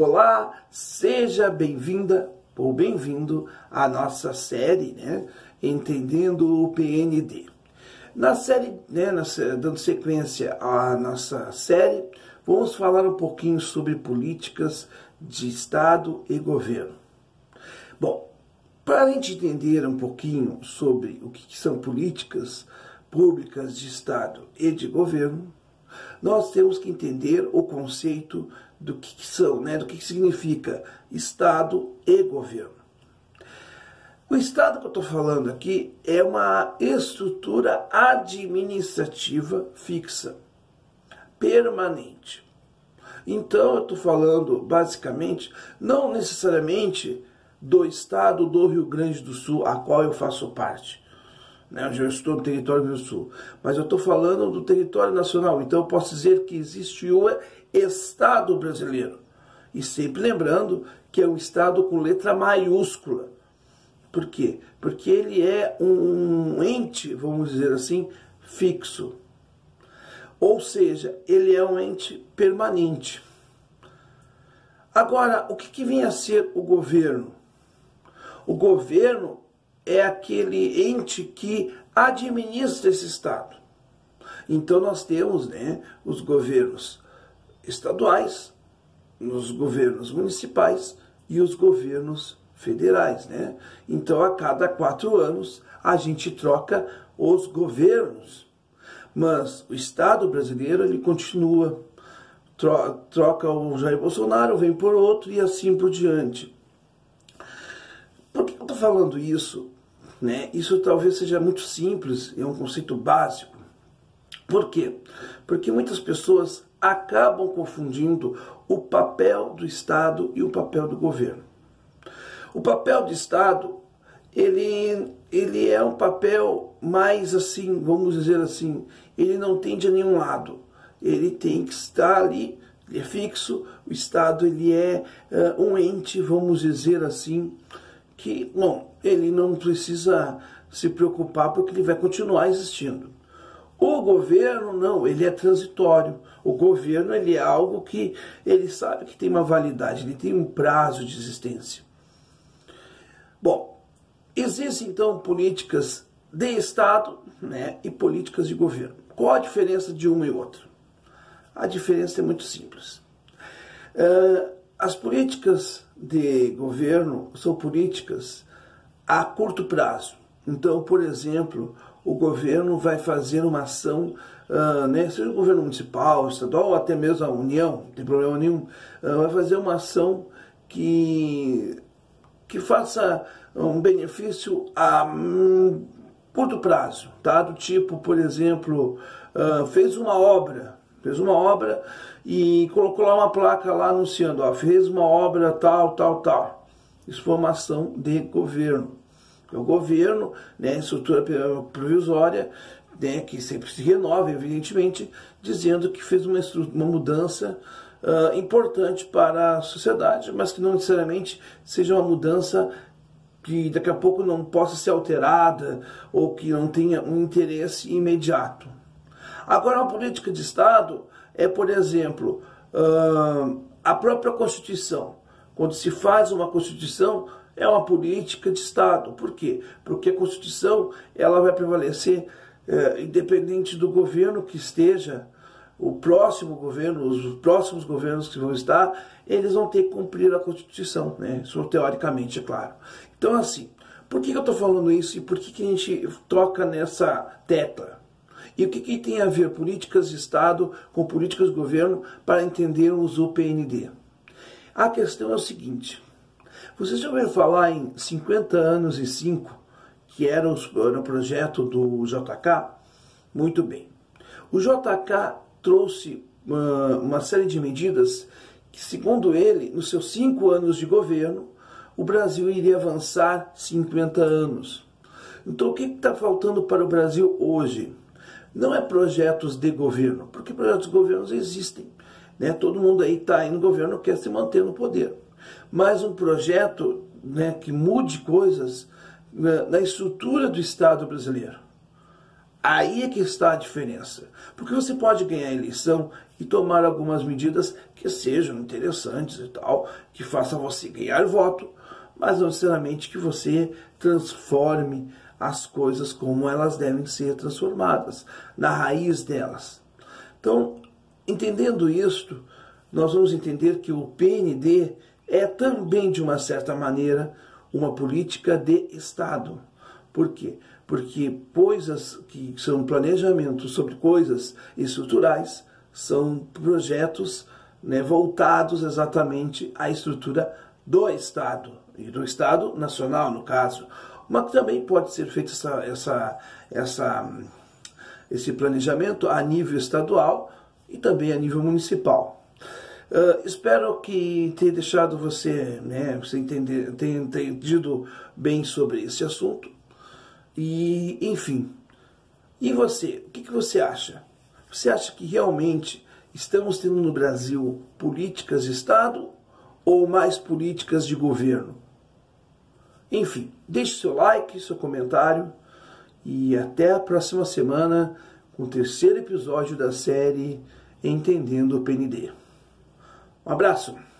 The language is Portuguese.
Olá, seja bem-vinda ou bem-vindo à nossa série, né, Entendendo o PND. Na série, né, dando sequência à nossa série, vamos falar um pouquinho sobre políticas de Estado e governo. Bom, para a gente entender um pouquinho sobre o que são políticas públicas de Estado e de governo, nós temos que entender o conceito do que são, né, do que significa Estado e governo. O Estado que eu estou falando aqui é uma estrutura administrativa fixa, permanente. Então eu estou falando basicamente, não necessariamente do Estado do Rio Grande do Sul, a qual eu faço parte, né, onde eu estou no território do Rio Grande do Sul, mas eu estou falando do território nacional. Então eu posso dizer que existe o Estado brasileiro, e sempre lembrando que é um Estado com letra maiúscula. Por quê? Porque ele é um ente, vamos dizer assim, fixo. Ou seja, ele é um ente permanente. Agora, o que vem a ser o governo? O governo é aquele ente que administra esse Estado. Então nós temos, né, os governos estaduais, os governos municipais e os governos federais, né? Então a cada 4 anos a gente troca os governos, mas o Estado brasileiro ele continua, troca o Jair Bolsonaro, vem por outro e assim por diante. Por que eu estou falando isso? Né? Isso talvez seja muito simples, é um conceito básico. Por quê? Porque muitas pessoas acabam confundindo o papel do Estado e o papel do governo. O papel do Estado, ele é um papel mais assim, vamos dizer assim, ele não tende a nenhum lado. Ele tem que estar ali, ele é fixo. O Estado ele é um ente, vamos dizer assim, que, bom, ele não precisa se preocupar porque ele vai continuar existindo. O governo, não, ele é transitório. O governo, ele é algo que ele sabe que tem uma validade, ele tem um prazo de existência. Bom, existem então políticas de Estado, né, e políticas de governo. Qual a diferença de uma e outra? A diferença é muito simples. As políticas de governo são políticas a curto prazo. Então, por exemplo, o governo vai fazer uma ação, né, seja o governo municipal, estadual ou até mesmo a União, não tem problema nenhum, vai fazer uma ação que faça um benefício a curto prazo, tá? Do tipo, por exemplo, fez uma obra e colocou lá uma placa lá anunciando, ó, fez uma obra tal, tal, tal. Isso foi uma ação de governo. O governo, né, estrutura provisória, né, que sempre se renova, evidentemente, dizendo que fez uma mudança importante para a sociedade, mas que não necessariamente seja uma mudança que daqui a pouco não possa ser alterada ou que não tenha um interesse imediato. Agora, uma política de Estado é, por exemplo, a própria Constituição. Quando se faz uma Constituição, é uma política de Estado. Por quê? Porque a Constituição ela vai prevalecer independente do governo que esteja. O próximo governo, os próximos governos que vão estar, eles vão ter que cumprir a Constituição, né? Isso teoricamente, é claro. Então, assim, por que eu estou falando isso e por que a gente toca nessa tecla? E o que tem a ver políticas de Estado com políticas de governo para entendermos o PND? A questão é o seguinte: vocês já ouviram falar em 50 anos e 5, que era o projeto do JK? Muito bem. O JK trouxe uma série de medidas que, segundo ele, nos seus 5 anos de governo, o Brasil iria avançar 50 anos. Então, o que está faltando para o Brasil hoje? Não é projetos de governo, porque projetos de governo existem, né? Todo mundo aí está aí no governo, quer se manter no poder. Mas um projeto, né, que mude coisas na estrutura do Estado brasileiro. Aí é que está a diferença. Porque você pode ganhar a eleição e tomar algumas medidas que sejam interessantes e tal, que façam você ganhar voto, mas não necessariamente que você transforme as coisas como elas devem ser transformadas, na raiz delas. Então, entendendo isto, nós vamos entender que o PND é também, de uma certa maneira, uma política de Estado. Por quê? Porque coisas que são planejamentos sobre coisas estruturais são projetos, né, voltados exatamente à estrutura do Estado, e do Estado Nacional, no caso. Mas também pode ser feito esse planejamento a nível estadual e também a nível municipal. Espero que tenha deixado você, né, tenha entendido bem sobre esse assunto. E, enfim, e você? O que você acha? Você acha que realmente estamos tendo no Brasil políticas de Estado ou mais políticas de governo? Enfim, deixe seu like, seu comentário e até a próxima semana com o terceiro episódio da série Entendendo o PND. Um abraço!